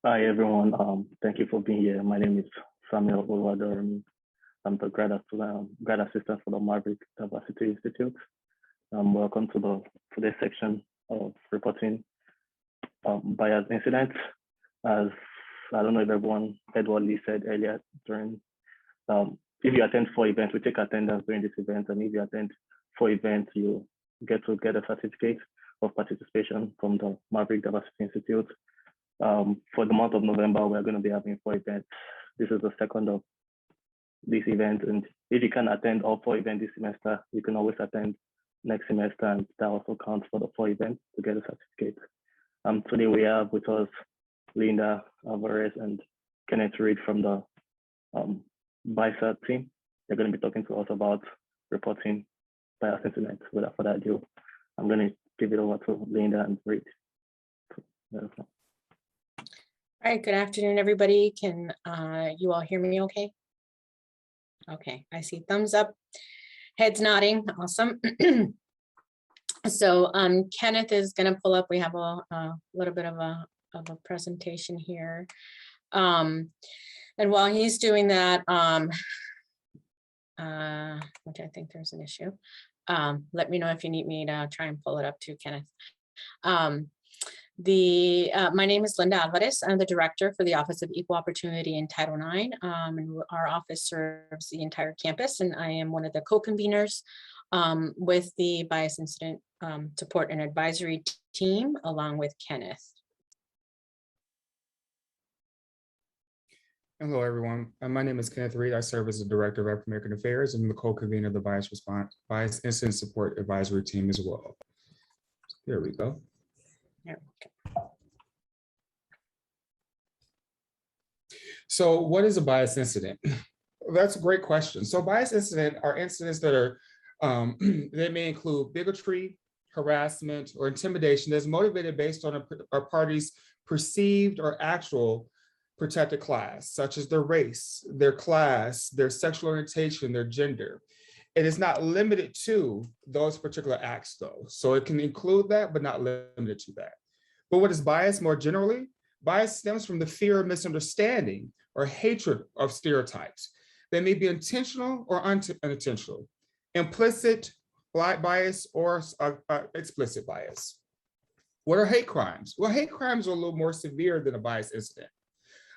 Hi, everyone. Thank you for being here. My name is Samuel Oluwadoremi. I'm the grad assistant for the Maverick Diversity Institute. Welcome to today's section of reporting bias incidents. As I don't know if everyone heard what Lee said earlier during, if you attend 4 events, we take attendance during this event, and if you attend 4 events, you get a certificate of participation from the Maverick Diversity Institute. For the month of November, we're going to be having 4 events. This is the second of this event, and if you can attend all 4 events this semester, you can always attend next semester, and that also counts for the 4 events to get a certificate. Today we have with us Linda Alvarez and Kenneth Reed from the BISA team. They're going to be talking to us about reporting bias incidents. Without further ado, I'm going to give it over to Linda and Reed. All right, good afternoon, everybody. Can you all hear me okay? Okay, I see thumbs up, heads nodding, awesome. So Kenneth is gonna pull up, we have a little bit of a presentation here. And while he's doing that, which I think there's an issue, let me know if you need me to try and pull it up too, Kenneth. My name is Linda Alvarez. I'm the director for the Office of Equal Opportunity in Title IX. And our office serves the entire campus, and I am one of the co-conveners with the Bias Incident Support and Advisory team, along with Kenneth. Hello, everyone. My name is Kenneth Reed. I serve as the Director of African American Affairs and the co-convener of the Bias Incident Support Advisory team as well. There we go. So what is a bias incident? That's a great question. So bias incident are incidents that are, they may include bigotry, harassment, or intimidation that's motivated based on a party's perceived or actual protected class, such as their race, their class, their sexual orientation, their gender. It is not limited to those particular acts though. So it can include that, but not limited to that. But what is bias more generally? Bias stems from the fear of misunderstanding or hatred of stereotypes. They may be intentional or unintentional, implicit bias or explicit bias. What are hate crimes? Well, hate crimes are a little more severe than a bias incident.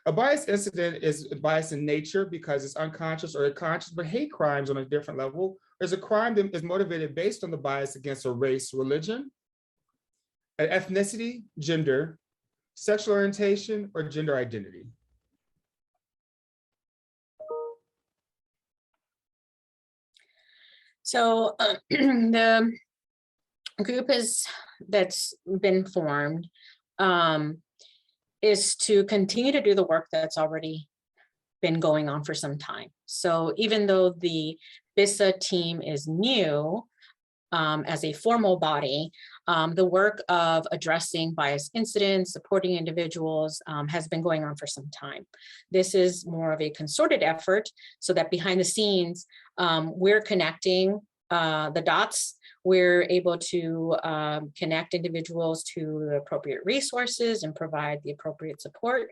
A bias incident is bias in nature because it's unconscious or conscious, but hate crimes on a different level is a crime that is motivated based on the bias against a race, religion, an ethnicity, gender, sexual orientation, or gender identity. So the group that's been formed is to continue to do the work that's already been going on for some time. So even though the BISA team is new as a formal body, the work of addressing bias incidents, supporting individuals has been going on for some time. This is more of a concerted effort so that behind the scenes, we're connecting the dots. We're able to connect individuals to the appropriate resources and provide the appropriate support.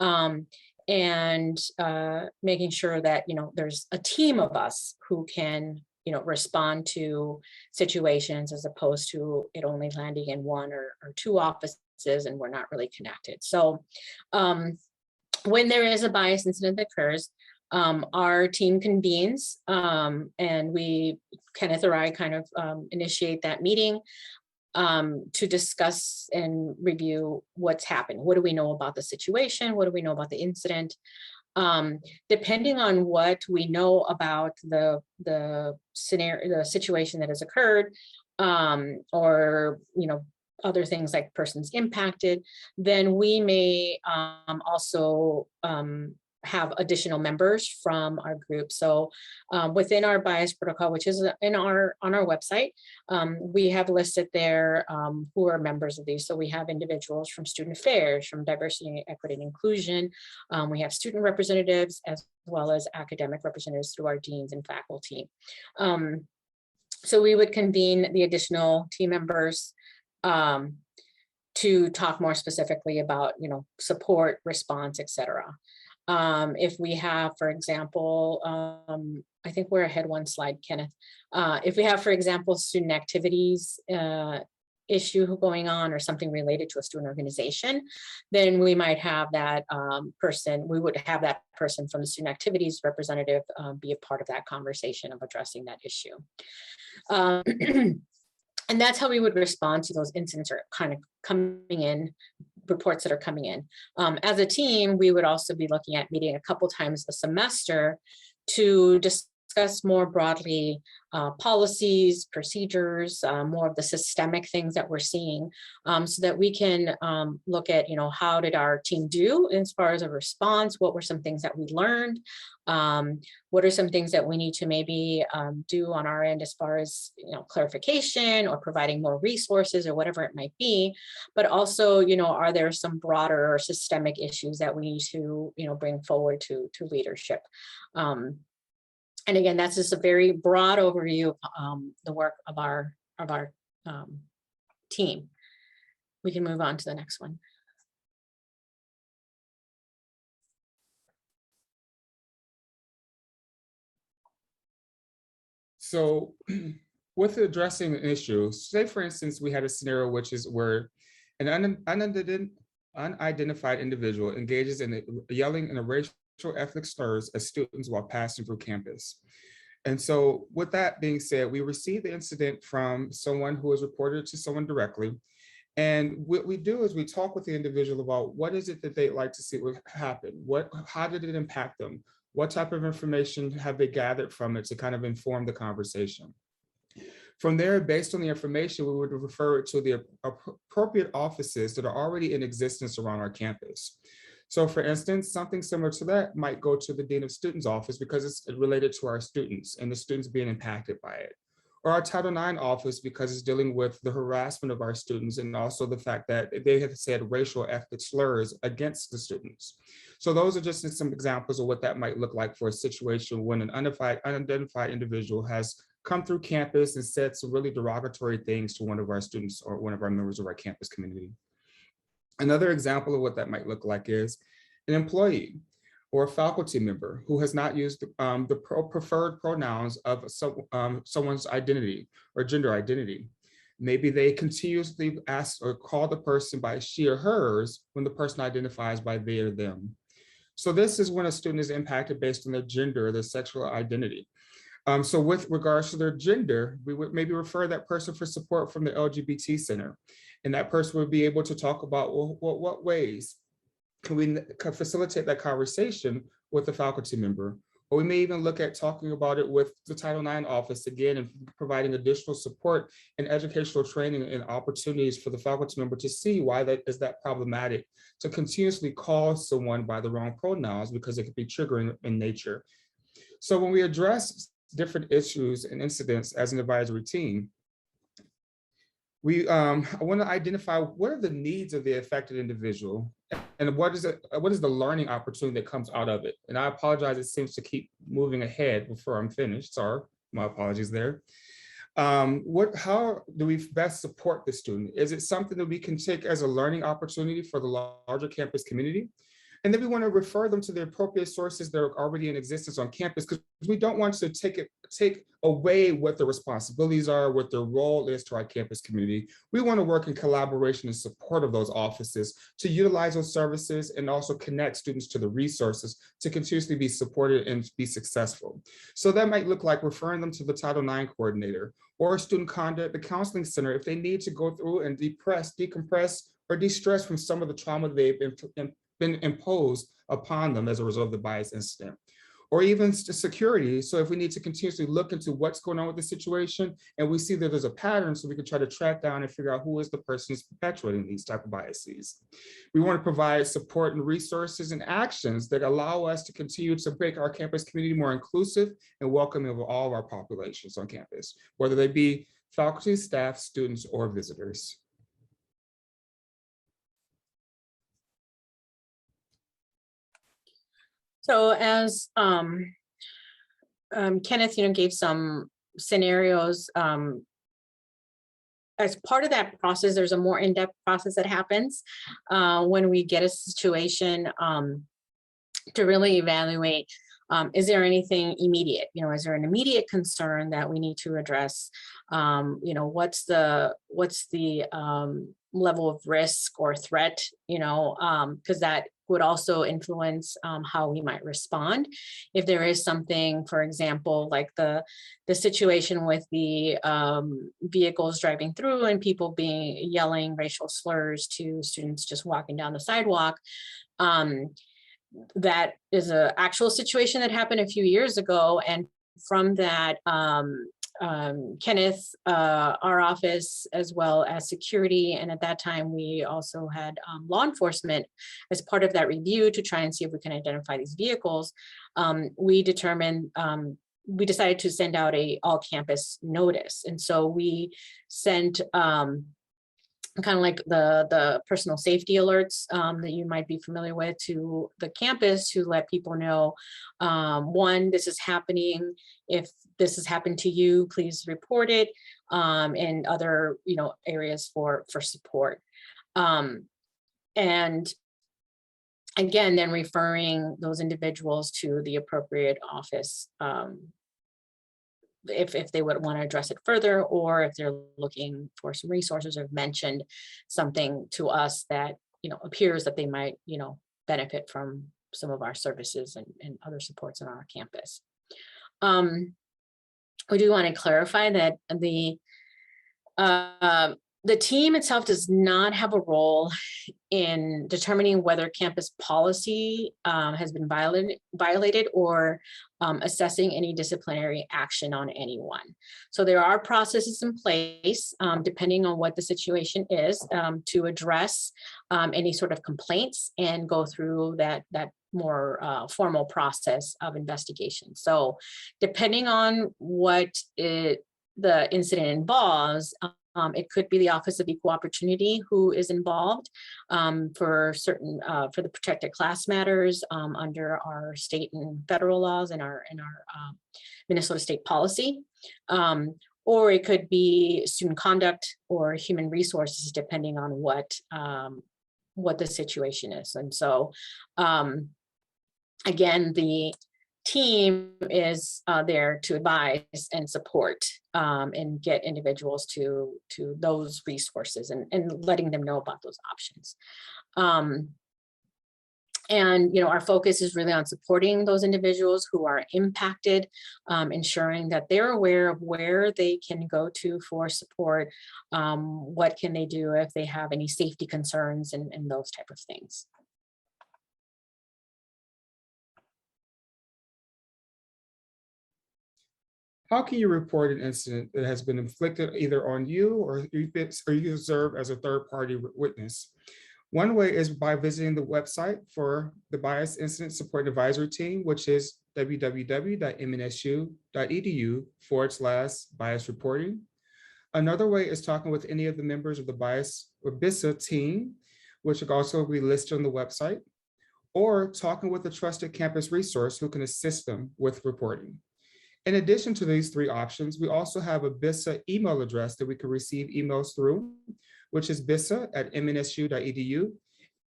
And making sure that, there's a team of us who can, respond to situations as opposed to it only landing in 1 or 2 offices and we're not really connected. So when there is a bias incident that occurs, our team convenes and Kenneth or I kind of initiate that meeting to discuss and review what's happened. What do we know about the situation? What do we know about the incident? Depending on what we know about the scenario, the situation that has occurred, or other things like persons impacted, then we may also have additional members from our group. So within our bias protocol, which is on our website, we have listed there who are members of these. So we have individuals from student affairs, from diversity, equity, and inclusion. We have student representatives as well as academic representatives through our deans and faculty. So we would convene the additional team members to talk more specifically about, support, response, etc. If we have, for example, I think we're ahead one slide, Kenneth. If we have, for example, student activities issue going on or something related to a student organization, then we might have that we would have that person from the student activities representative be a part of that conversation of addressing that issue. And that's how we would respond to those incidents or kind of coming in, reports that are coming in. As a team, we would also be looking at meeting a couple times a semester to discuss more broadly policies, procedures, more of the systemic things that we're seeing, so that we can look at, how did our team do as far as a response? What were some things that we learned? What are some things that we need to maybe do on our end as far as, clarification or providing more resources or whatever it might be, but also, are there some broader or systemic issues that we need to, bring forward to leadership? And again, that's just a very broad overview of the work of our team. We can move on to the next one. So with addressing an issue, say for instance, we had a scenario which is where an unidentified individual engages in yelling and racial ethnic slurs at students while passing through campus. And so with that being said, we received the incident from someone who has reported to someone directly. And what we do is we talk with the individual about what is it that they'd like to see what happen? How did it impact them? What type of information have they gathered from it to kind of inform the conversation? From there, based on the information, we would refer it to the appropriate offices that are already in existence around our campus. So for instance, something similar to that might go to the Dean of Students office because it's related to our students and the students being impacted by it. Or our Title IX office because it's dealing with the harassment of our students and also the fact that they have said racial ethnic slurs against the students. So those are just some examples of what that might look like for a situation when an unidentified individual has come through campus and said some really derogatory things to one of our students or one of our members of our campus community. Another example of what that might look like is an employee or a faculty member who has not used the preferred pronouns of someone's identity or gender identity. Maybe they continuously ask or call the person by she or hers when the person identifies by they or them. So this is when a student is impacted based on their gender or their sexual identity. So with regards to their gender, we would maybe refer that person for support from the LGBT Center. And that person would be able to talk about, well, what ways can we facilitate that conversation with the faculty member? Or we may even look at talking about it with the Title IX office again and providing additional support and educational training and opportunities for the faculty member to see why that is problematic to continuously call someone by the wrong pronouns because it could be triggering in nature. So when we address different issues and incidents as an advisory team, I want to identify what are the needs of the affected individual and what is the learning opportunity that comes out of it. And I apologize, it seems to keep moving ahead before I'm finished. Sorry, my apologies there. How do we best support the student? Is it something that we can take as a learning opportunity for the larger campus community? And then we want to refer them to the appropriate sources that are already in existence on campus because we don't want to take away what the responsibilities are, what their role is to our campus community. We want to work in collaboration and support of those offices to utilize those services and also connect students to the resources to continuously be supported and be successful. So that might look like referring them to the Title IX coordinator or student conduct, the counseling center, if they need to go through and decompress, or de-stress from some of the trauma they've been imposed upon them as a result of the bias incident, or even security. So if we need to continuously look into what's going on with the situation and we see that there's a pattern, so we can try to track down and figure out who is the person who's perpetuating these type of biases. We want to provide support and resources and actions that allow us to continue to make our campus community more inclusive and welcoming of all of our populations on campus, whether they be faculty, staff, students, or visitors. So as Kenneth, gave some scenarios as part of that process, there's a more in-depth process that happens when we get a situation to really evaluate, is there anything immediate? Is there an immediate concern that we need to address? What's the level of risk or threat? Because that would also influence how we might respond. If there is something, for example, like the situation with the vehicles driving through and people yelling racial slurs to students just walking down the sidewalk, that is an actual situation that happened a few years ago. And from that, Kenneth, our office, as well as security, and at that time we also had law enforcement as part of that review to try and see if we can identify these vehicles. We decided to send out a all-campus notice, and so we sent kind of like the personal safety alerts that you might be familiar with to the campus to let people know, one, this is happening. If this has happened to you, please report it, and other areas for support. And again, then referring those individuals to the appropriate office if they would want to address it further, or if they're looking for some resources or mentioned something to us that appears that they might benefit from some of our services and other supports on our campus. We do want to clarify that the team itself does not have a role in determining whether campus policy has been violated or assessing any disciplinary action on anyone. So there are processes in place, depending on what the situation is, to address any sort of complaints and go through that more formal process of investigation. So depending on what the incident involves, it could be the Office of Equal Opportunity who is involved for the protected class matters under our state and federal laws and our Minnesota state policy. Or it could be student conduct or human resources, depending on what the situation is. And so, again, the team is there to advise and support and get individuals to those resources and letting them know about those options. And our focus is really on supporting those individuals who are impacted, ensuring that they're aware of where they can go to for support, what can they do if they have any safety concerns and those type of things. How can you report an incident that has been inflicted either on you or you serve as a third-party witness? One way is by visiting the website for the Bias Incident Support Advisory Team, which is www.mnsu.edu/bias reporting. Another way is talking with any of the members of the Bias or BISA team, which will also be listed on the website, or talking with a trusted campus resource who can assist them with reporting. In addition to these three options, we also have a BISA email address that we can receive emails through, which is bisa@mnsu.edu.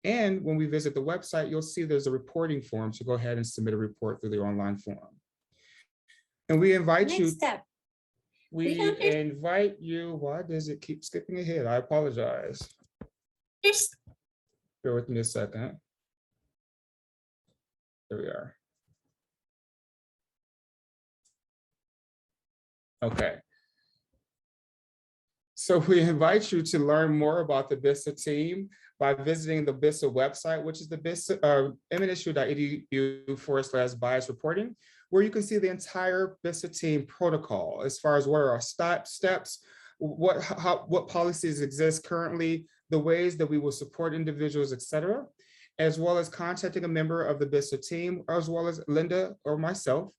And when we visit the website, you'll see there's a reporting form to go ahead and submit a report through the online form. And we invite you. We invite you. Why does it keep skipping ahead? I apologize. Bear with me a second. There we are. Okay. So we invite you to learn more about the BISA team by visiting the BISA website, which is the BISA mnsu.edu/bias reporting, where you can see the entire BISA team protocol as far as what are our steps, what policies exist currently, the ways that we will support individuals, etc., as well as contacting a member of the BISA team, as well as Linda or myself,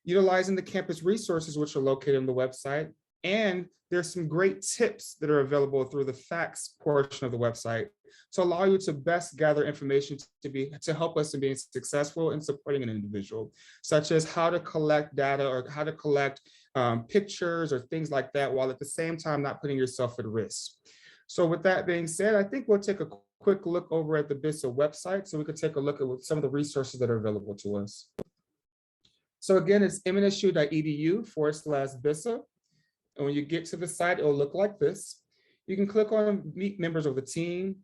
utilizing the campus resources which are located on the website. And there's some great tips that are available through the facts portion of the website to allow you to best gather information to help us in being successful in supporting an individual, such as how to collect data or how to collect pictures or things like that, while at the same time not putting yourself at risk. So with that being said, I think we'll take a quick look over at the BISA website so we could take a look at some of the resources that are available to us. So again, it's mnsu.edu/BISA. And when you get to the site, it'll look like this. You can click on meet members of the team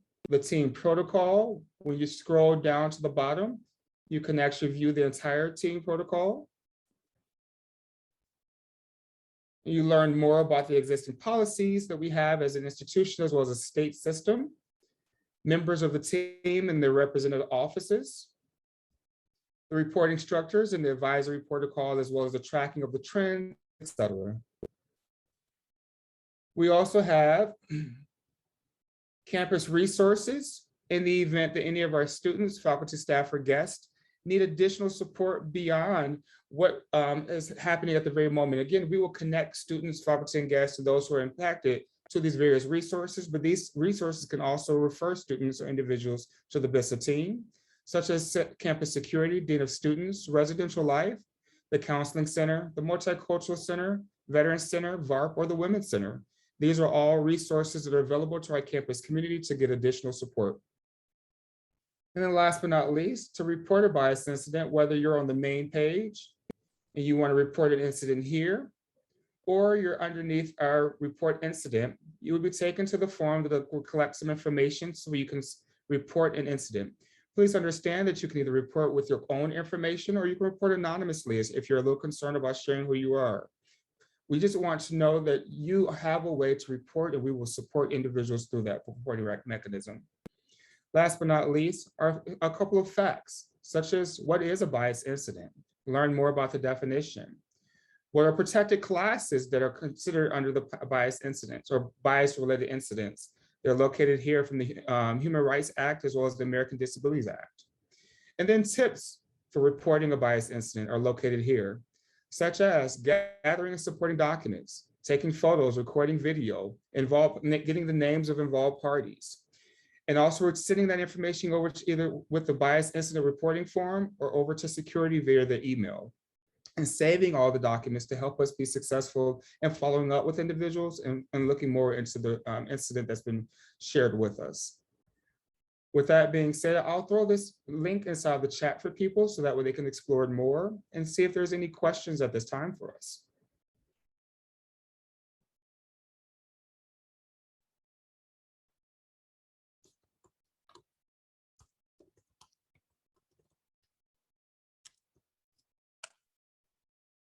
protocol. When you scroll down to the bottom, you can actually view the entire team protocol. You learn more about the existing policies that we have as an institution, as well as a state system, members of the team and their representative offices, the reporting structures and the advisory protocol, as well as the tracking of the trends, etc. We also have campus resources in the event that any of our students, faculty, staff, or guests need additional support beyond what is happening at the very moment. Again, we will connect students, faculty, and guests to those who are impacted to these various resources, but these resources can also refer students or individuals to the BISA team, such as campus security, dean of students, residential life, the counseling center, the multicultural center, veterans center, VARP, or the women's center. These are all resources that are available to our campus community to get additional support. And then last but not least, to report a bias incident, whether you're on the main page and you want to report an incident here, or you're underneath our report incident, you will be taken to the form that will collect some information so you can report an incident. Please understand that you can either report with your own information or you can report anonymously if you're a little concerned about sharing who you are. We just want to know that you have a way to report, and we will support individuals through that reporting mechanism. Last but not least are a couple of facts, such as what is a bias incident? Learn more about the definition. What are protected classes that are considered under the bias incidents or bias-related incidents? They're located here from the Human Rights Act as well as the American Disabilities Act. And then tips for reporting a bias incident are located here, such as gathering and supporting documents, taking photos, recording video, getting the names of involved parties. And also we're sending that information over to either with the bias incident reporting form or over to security via the email, and saving all the documents to help us be successful in following up with individuals and looking more into the incident that's been shared with us. With that being said, I'll throw this link inside the chat for people so that way they can explore it more and see if there's any questions at this time for us.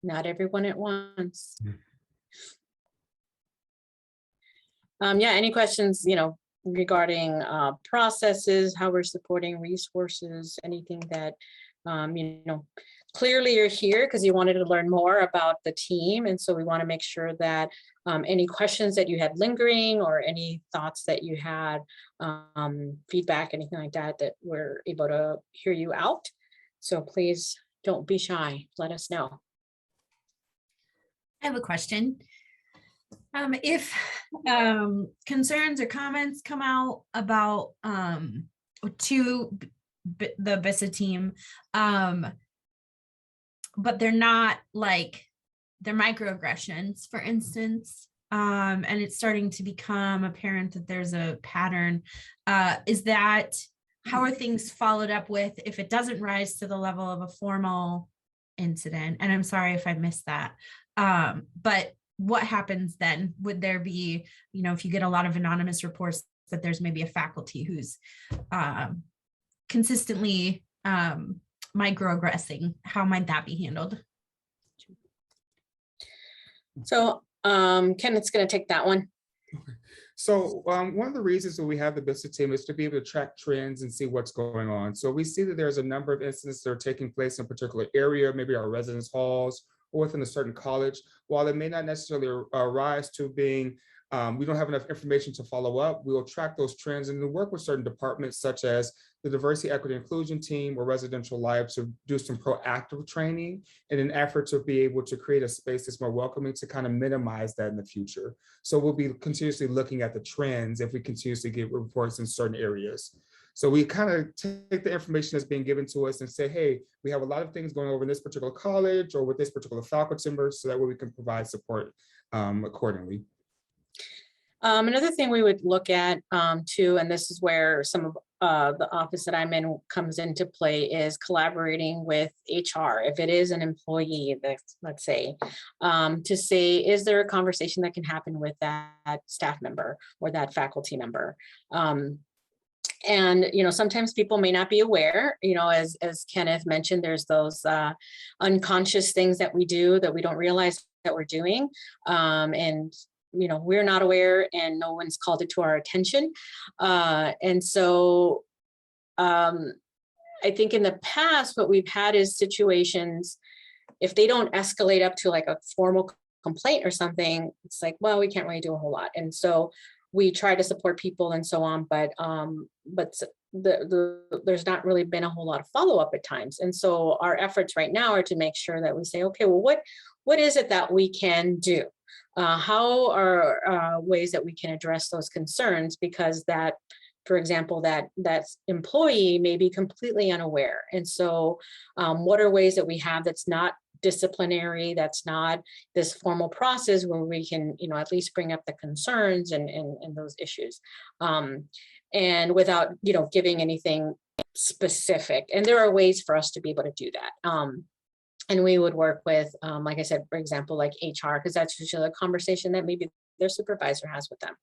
Not everyone at once. Yeah, any questions, regarding processes, how we're supporting resources, anything that, clearly you're here because you wanted to learn more about the team. And so we want to make sure that any questions that you had lingering or any thoughts that you had, feedback, anything like that, that we're able to hear you out. So please don't be shy. Let us know. I have a question. If concerns or comments come out about to the BISA team, but they're not like, they're microaggressions, for instance, and it's starting to become apparent that there's a pattern, how are things followed up with if it doesn't rise to the level of a formal incident? And I'm sorry if I missed that. But what happens then? Would there be, if you get a lot of anonymous reports that there's maybe a faculty who's consistently microaggressing, how might that be handled? So Kenneth's going to take that one. Okay. So one of the reasons that we have the BISA team is to be able to track trends and see what's going on. So we see that there's a number of incidents that are taking place in a particular area, maybe our residence halls or within a certain college. While it may not necessarily rise to being, we don't have enough information to follow up, we will track those trends and work with certain departments such as the Diversity, Equity, Inclusion team or Residential Life to do some proactive training in an effort to be able to create a space that's more welcoming to kind of minimize that in the future. So we'll be continuously looking at the trends if we continuously get reports in certain areas. So we kind of take the information that's being given to us and say, hey, we have a lot of things going over in this particular college or with this particular faculty member, so that way we can provide support accordingly. Another thing we would look at too, and this is where some of the office that I'm in comes into play, is collaborating with HR. If it is an employee, let's say, to say, is there a conversation that can happen with that staff member or that faculty member? And, sometimes people may not be aware, as Kenneth mentioned, there's those unconscious things that we do that we don't realize that we're doing. And we're not aware and no one's called it to our attention. And so I think in the past, what we've had is situations, if they don't escalate up to like a formal complaint or something, it's like, well, we can't really do a whole lot. And so we try to support people and so on, but there's not really been a whole lot of follow-up at times. And so our efforts right now are to make sure that we say, okay, well, what is it that we can do? How are ways that we can address those concerns? Because that, for example, that employee may be completely unaware. And so what are ways that we have that's not disciplinary, that's not this formal process where we can, at least bring up the concerns and those issues, and without, giving anything specific. And there are ways for us to be able to do that. And we would work with, like I said, for example, like HR, because that's usually a conversation that maybe their supervisor has with them.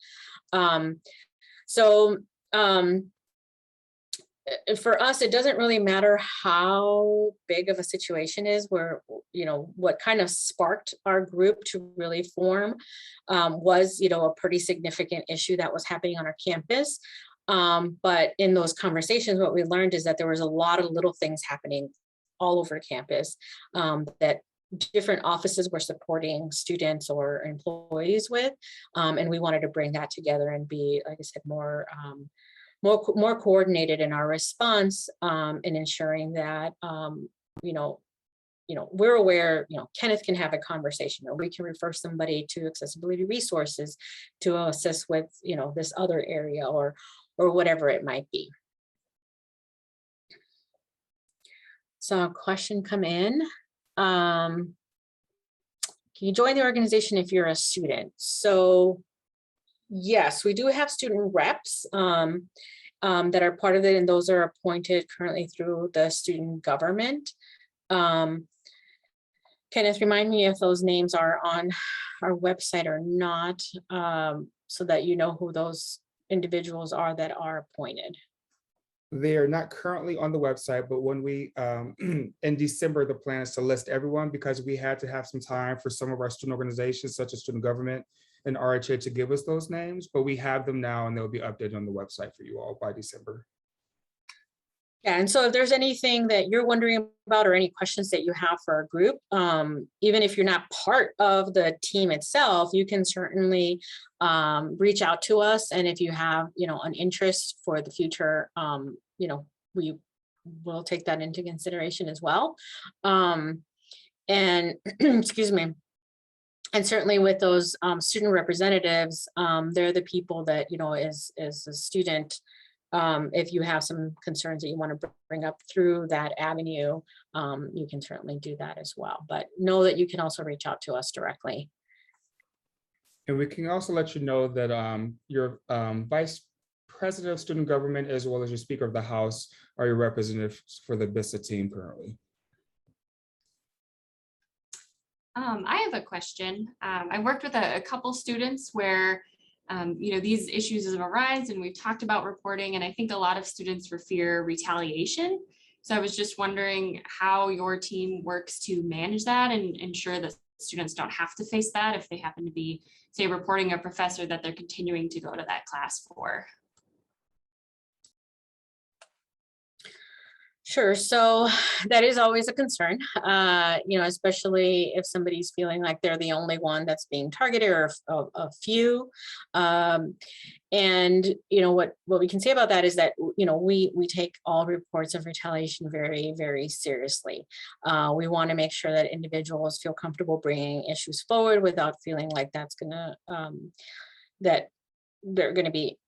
For us, it doesn't really matter how big of a situation is, where, what kind of sparked our group to really form was, a pretty significant issue that was happening on our campus. But in those conversations, what we learned is that there was a lot of little things happening all over campus that different offices were supporting students or employees with. And we wanted to bring that together and be, like I said, more coordinated in our response, in ensuring that, we're aware, Kenneth can have a conversation, or we can refer somebody to accessibility resources to assist with, this other area or whatever it might be. So a question come in. Can you join the organization if you're a student? So yes, we do have student reps that are part of it, and those are appointed currently through the student government. Kenneth, remind me if those names are on our website or not, so that you know who those individuals are that are appointed. They are not currently on the website, but when we, in December, the plan is to list everyone, because we had to have some time for some of our student organizations, such as student government and RHA, to give us those names, but we have them now and they'll be updated on the website for you all by December. Yeah, and so if there's anything that you're wondering about or any questions that you have for our group, even if you're not part of the team itself, you can certainly reach out to us. And if you have, an interest for the future, we will take that into consideration as well. And excuse me. And certainly with those student representatives, they're the people that, as a student, if you have some concerns that you want to bring up through that avenue, you can certainly do that as well. But know that you can also reach out to us directly. And we can also let you know that your Vice President of Student Government, as well as your Speaker of the House, are your representatives for the BISA team currently. I have a question. I worked with a couple students where these issues have arisen, and we've talked about reporting, and I think a lot of students fear retaliation. So I was just wondering how your team works to manage that and ensure that students don't have to face that if they happen to be, say, reporting a professor that they're continuing to go to that class for. Sure. So that is always a concern, especially if somebody's feeling like they're the only one that's being targeted, or a few. And, what we can say about that is that, we take all reports of retaliation very, very seriously. We want to make sure that individuals feel comfortable bringing issues forward without feeling like that's going to, that they're going to be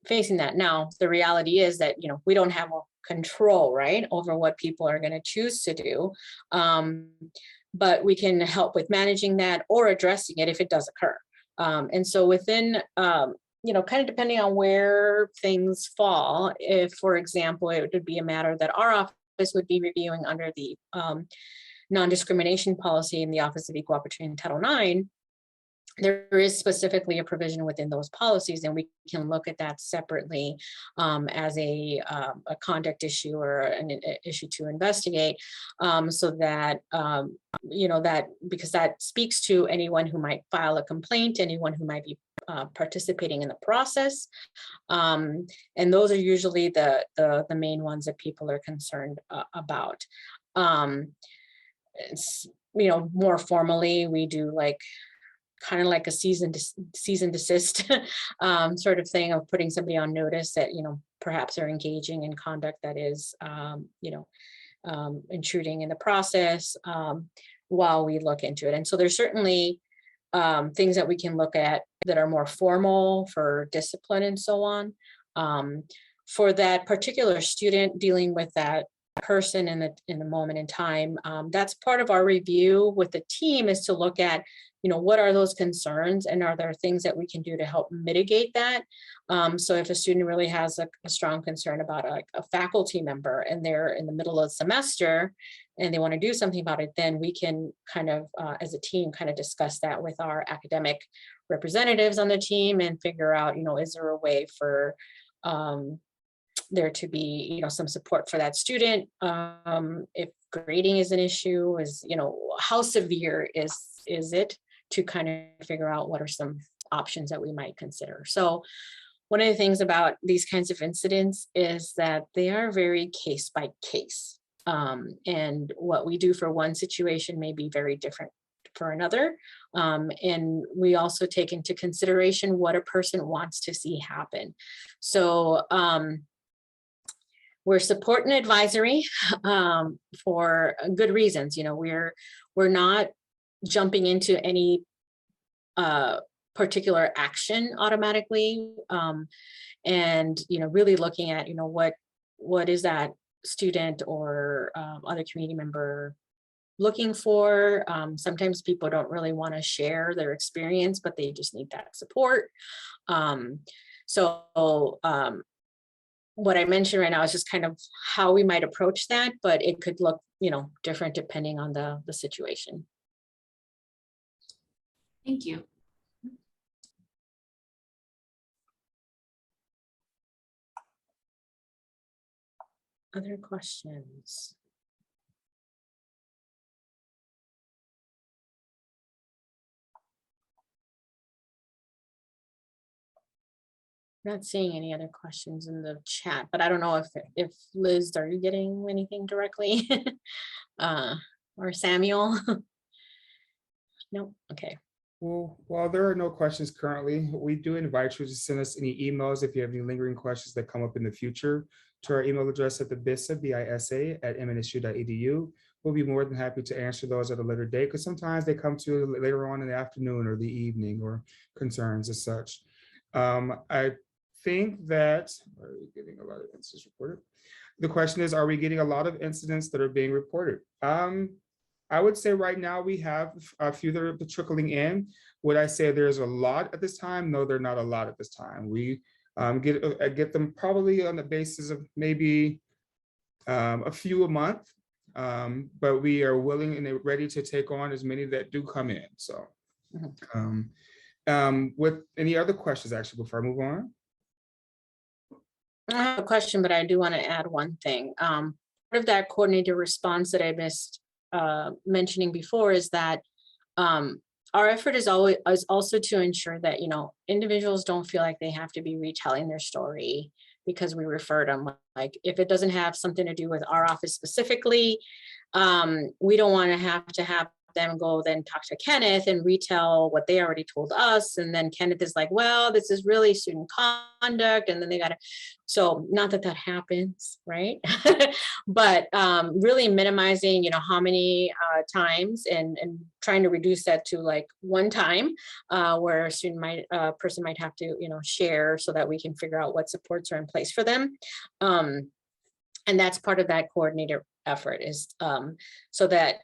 facing that. Now, the reality is that, we don't have control, right, over what people are going to choose to do. But we can help with managing that or addressing it if it does occur. And so within, kind of depending on where things fall, if, for example, it would be a matter that our office would be reviewing under the non-discrimination policy in the Office of Equal Opportunity in Title IX, there is specifically a provision within those policies, and we can look at that separately as a conduct issue or an issue to investigate, so that, that, because that speaks to anyone who might file a complaint, anyone who might be participating in the process. And those are usually the main ones that people are concerned about. It's, more formally, we do kind of like a cease and desist sort of thing of putting somebody on notice that, perhaps are engaging in conduct that is, intruding in the process while we look into it. And so there's certainly things that we can look at that are more formal for discipline and so on. For that particular student dealing with that person in the moment in time, that's part of our review with the team, is to look at, what are those concerns and are there things that we can do to help mitigate that? So if a student really has a strong concern about a faculty member and they're in the middle of the semester and they want to do something about it, then we can kind of, as a team, kind of discuss that with our academic representatives on the team and figure out, is there a way for there to be, some support for that student. If grading is an issue, is, how severe is it, to kind of figure out what are some options that we might consider. So one of the things about these kinds of incidents is that they are very case by case. And what we do for one situation may be very different for another. And we also take into consideration what a person wants to see happen. So we're support and advisory for good reasons. We're not jumping into any particular action automatically, and really looking at what is that student or other community member looking for. Sometimes people don't really want to share their experience, but they just need that support. So what I mentioned right now is just kind of how we might approach that, but it could look, different depending on the situation. Thank you. Other questions? Not seeing any other questions in the chat, but I don't know if Liz, are you getting anything directly? Or Samuel? No, okay. Well, while there are no questions currently, we do invite you to send us any emails if you have any lingering questions that come up in the future to our email address at the bisa@mnsu.edu. We'll be more than happy to answer those at a later date, because sometimes they come to later on in the afternoon or the evening, or concerns as such. I think that, are we getting a lot of incidents reported? The question is, are we getting a lot of incidents that are being reported? I would say right now we have a few that are trickling in. Would I say there's a lot at this time? No, they're not a lot at this time. We get them probably on the basis of maybe a few a month, but we are willing and ready to take on as many that do come in. So with any other questions, actually, before I move on? I have a question, but I do want to add one thing. Part of that coordinated response that I missed mentioning before is that our effort is also to ensure that individuals don't feel like they have to be retelling their story because we referred them. Like, if it doesn't have something to do with our office specifically, we don't want to have them go then talk to Kenneth and retell what they already told us. And then Kenneth is like, well, this is really student conduct. And then they got to, so not that that happens, right? But really minimizing, how many times and trying to reduce that to like one time where a student might, person might have to, share so that we can figure out what supports are in place for them. And that's part of that coordinator effort is so that,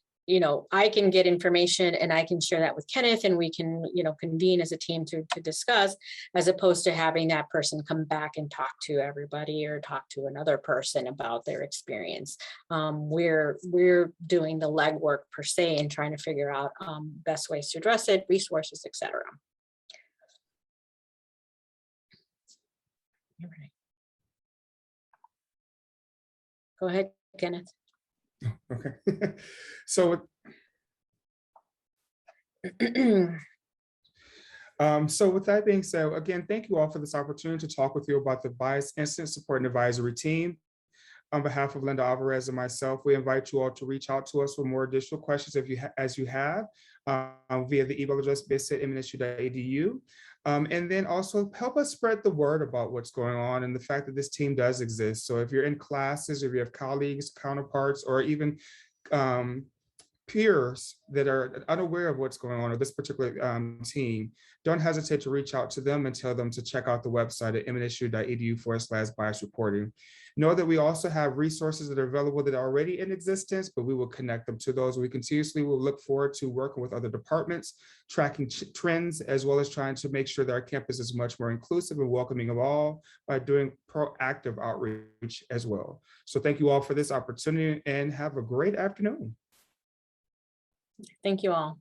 I can get information and I can share that with Kenneth and we can, convene as a team to discuss, as opposed to having that person come back and talk to everybody or talk to another person about their experience. We're doing the legwork per se and trying to figure out best ways to address it, resources, etc. All right. Go ahead, Kenneth. Okay. So with that being said, again, thank you all for this opportunity to talk with you about the Bias Incident Support and Advisory Team. On behalf of Linda Alvarez and myself, we invite you all to reach out to us for more additional questions as you have via the email address bits@msu.edu. And then also help us spread the word about what's going on and the fact that this team does exist. So if you're in classes, if you have colleagues, counterparts, or even peers that are unaware of what's going on with this particular team, don't hesitate to reach out to them and tell them to check out the website at msu.edu/bias reporting. Know that we also have resources that are available that are already in existence, but we will connect them to those. We continuously will look forward to working with other departments, tracking trends, as well as trying to make sure that our campus is much more inclusive and welcoming of all by doing proactive outreach as well. So thank you all for this opportunity and have a great afternoon. Thank you all.